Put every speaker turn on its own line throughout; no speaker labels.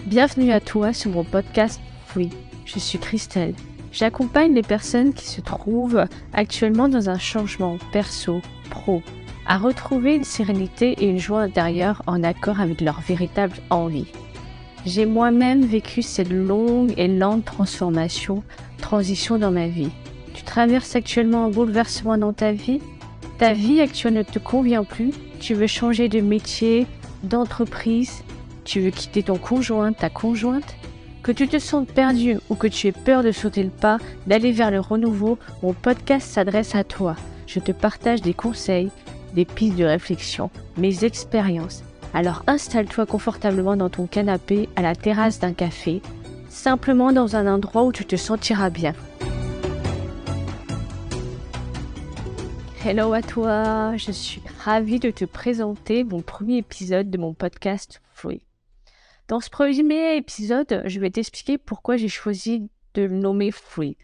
Bienvenue à toi sur mon podcast Free. Je suis Christelle. J'accompagne les personnes qui se trouvent actuellement dans un changement perso, pro, à retrouver une sérénité et une joie intérieure en accord avec leur véritable envie. J'ai moi-même vécu cette longue et lente transition dans ma vie. Tu traverses actuellement un bouleversement dans ta vie? Ta vie actuelle ne te convient plus? Tu veux changer de métier, d'entreprise? Tu veux quitter ton conjoint, ta conjointe? Que tu te sentes perdu ou que tu aies peur de sauter le pas, d'aller vers le renouveau, mon podcast s'adresse à toi. Je te partage des conseils, des pistes de réflexion, mes expériences. Alors installe-toi confortablement dans ton canapé, à la terrasse d'un café, simplement dans un endroit où tu te sentiras bien. Hello à toi, je suis ravie de te présenter mon premier épisode de mon podcast Free. Dans ce premier épisode, je vais t'expliquer pourquoi j'ai choisi de le nommer Free.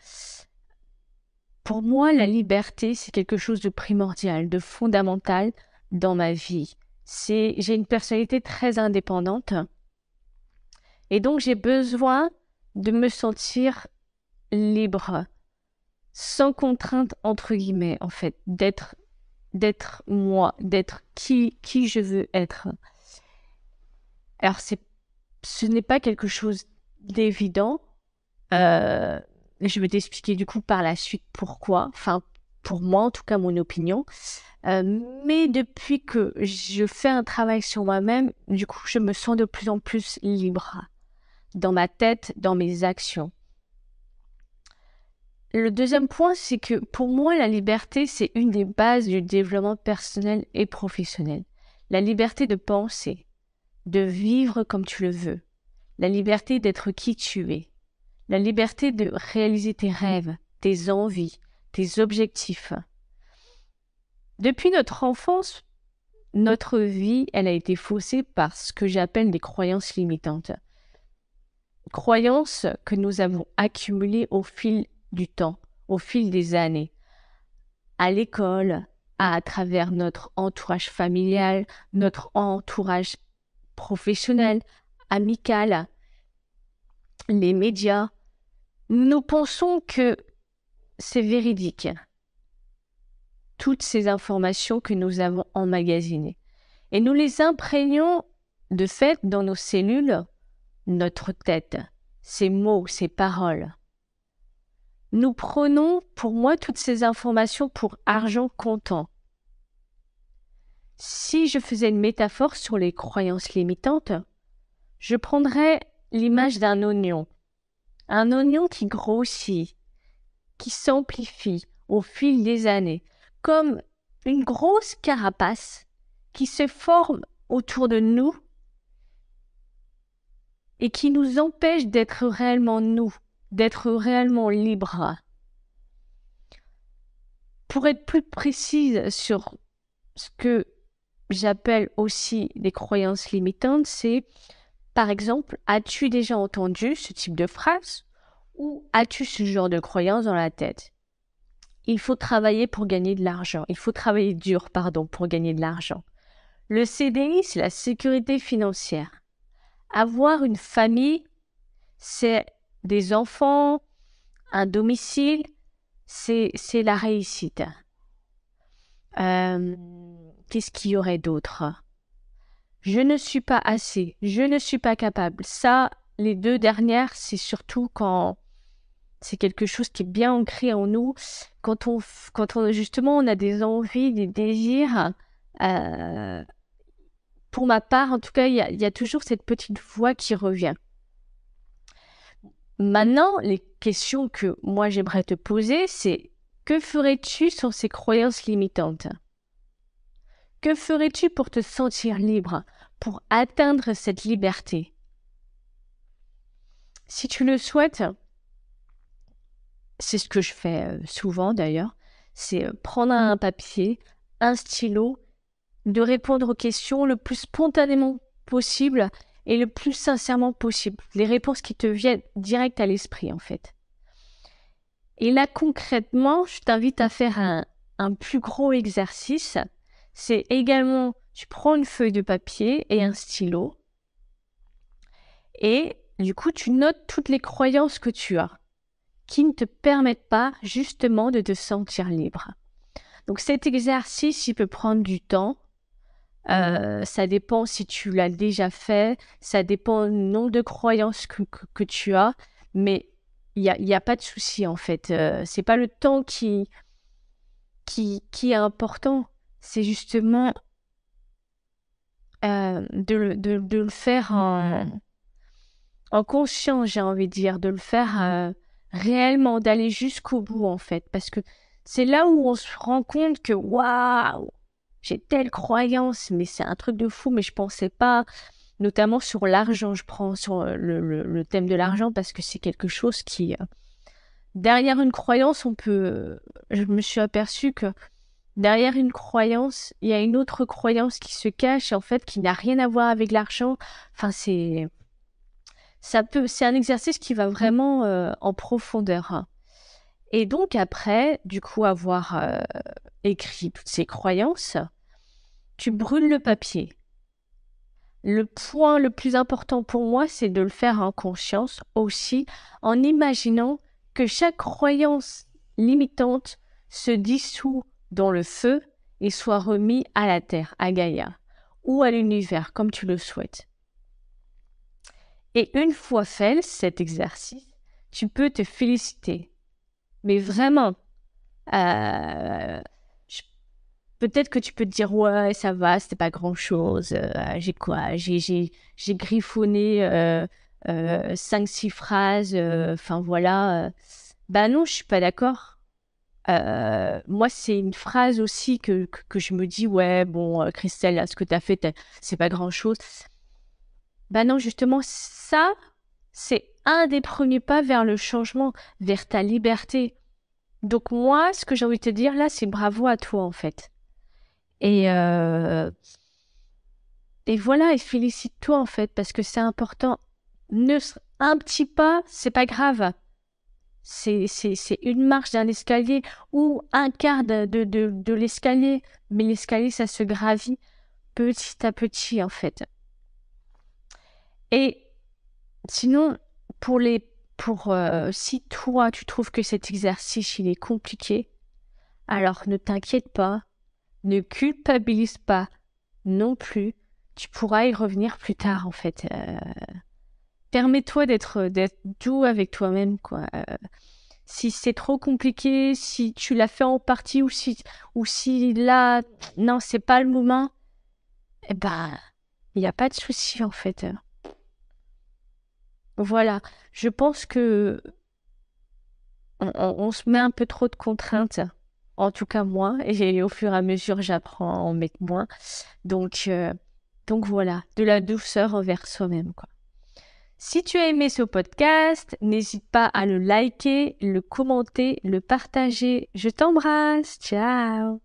Pour moi, la liberté, c'est quelque chose de primordial, de fondamental dans ma vie. J'ai une personnalité très indépendante et donc j'ai besoin de me sentir libre, sans contrainte entre guillemets en fait, d'être moi, d'être qui je veux être. Alors ce n'est pas quelque chose d'évident. Je vais t'expliquer du coup par la suite pourquoi. Enfin, pour moi en tout cas, mon opinion. Mais depuis que je fais un travail sur moi-même, du coup, je me sens de plus en plus libre dans ma tête, dans mes actions. Le deuxième point, c'est que pour moi, la liberté, c'est une des bases du développement personnel et professionnel. La liberté de penser, de vivre comme tu le veux, la liberté d'être qui tu es, la liberté de réaliser tes rêves, tes envies, tes objectifs. Depuis notre enfance, notre vie, elle a été faussée par ce que j'appelle des croyances limitantes. Croyances que nous avons accumulées au fil du temps, au fil des années, à l'école, à travers notre entourage familial, notre entourage professionnel, amical, les médias. Nous pensons que c'est véridique, toutes ces informations que nous avons emmagasinées. Et nous les imprégnons de fait dans nos cellules, notre tête, ces mots, ces paroles. Nous prenons, pour moi, toutes ces informations pour argent comptant. Si je faisais une métaphore sur les croyances limitantes, je prendrais l'image d'un oignon. Un oignon qui grossit, qui s'amplifie au fil des années, comme une grosse carapace qui se forme autour de nous et qui nous empêche d'être réellement nous, d'être réellement libres. Pour être plus précise sur ce que j'appelle aussi des croyances limitantes, c'est, par exemple, as-tu déjà entendu ce type de phrase ou as-tu ce genre de croyance dans la tête? Il faut travailler pour gagner de l'argent. Il faut travailler dur, pour gagner de l'argent. Le CDI, c'est la sécurité financière. Avoir une famille, c'est des enfants, un domicile, c'est la réussite. Qu'est-ce qu'il y aurait d'autre? Je ne suis pas assez, je ne suis pas capable. Ça, les deux dernières, c'est surtout quand c'est quelque chose qui est bien ancré en nous, quand on justement on a des envies, des désirs. Pour ma part, en tout cas, il y a toujours cette petite voix qui revient. Maintenant, les questions que moi j'aimerais te poser, c'est que ferais-tu sur ces croyances limitantes? Que ferais-tu pour te sentir libre, pour atteindre cette liberté? Si tu le souhaites, c'est ce que je fais souvent d'ailleurs, c'est prendre un papier, un stylo, de répondre aux questions le plus spontanément possible et le plus sincèrement possible. Les réponses qui te viennent direct à l'esprit, en fait. Et là, concrètement, je t'invite à faire un plus gros exercice. C'est également, tu prends une feuille de papier et un stylo Et du coup, tu notes toutes les croyances que tu as qui ne te permettent pas justement de te sentir libre. Donc cet exercice, il peut prendre du temps. Ça dépend si tu l'as déjà fait, ça dépend du nombre de croyances que tu as, mais il y a pas de souci en fait. C'est pas le temps qui est important, c'est justement de le faire en conscience, j'ai envie de dire, de le faire réellement, d'aller jusqu'au bout en fait, parce que c'est là où on se rend compte que waouh, j'ai telle croyance, mais c'est un truc de fou, mais je pensais pas, notamment sur l'argent, je prends sur le thème de l'argent parce que c'est quelque chose qui, derrière une croyance, je me suis aperçue que derrière une croyance, il y a une autre croyance qui se cache, en fait, qui n'a rien à voir avec l'argent. Enfin, c'est un exercice qui va vraiment en profondeur, hein. Et donc après, du coup, avoir écrit toutes ces croyances, tu brûles le papier. Le point le plus important pour moi, c'est de le faire en conscience aussi, en imaginant que chaque croyance limitante se dissout dans le feu et soit remis à la terre, à Gaïa, ou à l'univers, comme tu le souhaites. Et une fois fait cet exercice, tu peux te féliciter. Mais vraiment, euh, je- peut-être que tu peux te dire, ouais, ça va, c'était pas grand-chose. J'ai quoi? J'ai griffonné 5-6 phrases. Enfin, voilà. Bah non, je suis pas d'accord. Moi, c'est une phrase aussi que je me dis, ouais, bon, Christelle, là, ce que tu as fait, c'est pas grand-chose. Bah non, justement, ça, c'est un des premiers pas vers le changement, vers ta liberté. Donc moi, ce que j'ai envie de te dire là, c'est bravo à toi en fait. Et, euh, et voilà, et félicite-toi en fait, parce que c'est important. Un petit pas, c'est pas grave. C'est une marche d'un escalier ou un quart de l'escalier. Mais l'escalier, ça se gravit petit à petit en fait. Et sinon, si toi, tu trouves que cet exercice, il est compliqué, alors ne t'inquiète pas, ne culpabilise pas non plus. Tu pourras y revenir plus tard, en fait. Permets-toi d'être doux avec toi-même, quoi. Si c'est trop compliqué, si tu l'as fait en partie ou si là, non, c'est pas le moment, eh ben, il n'y a pas de souci, en fait. Voilà. Je pense que on se met un peu trop de contraintes. En tout cas, moi, et au fur et à mesure, j'apprends à en mettre moins. Donc, donc voilà, de la douceur envers soi-même, quoi. Si tu as aimé ce podcast, n'hésite pas à le liker, le commenter, le partager. Je t'embrasse. Ciao!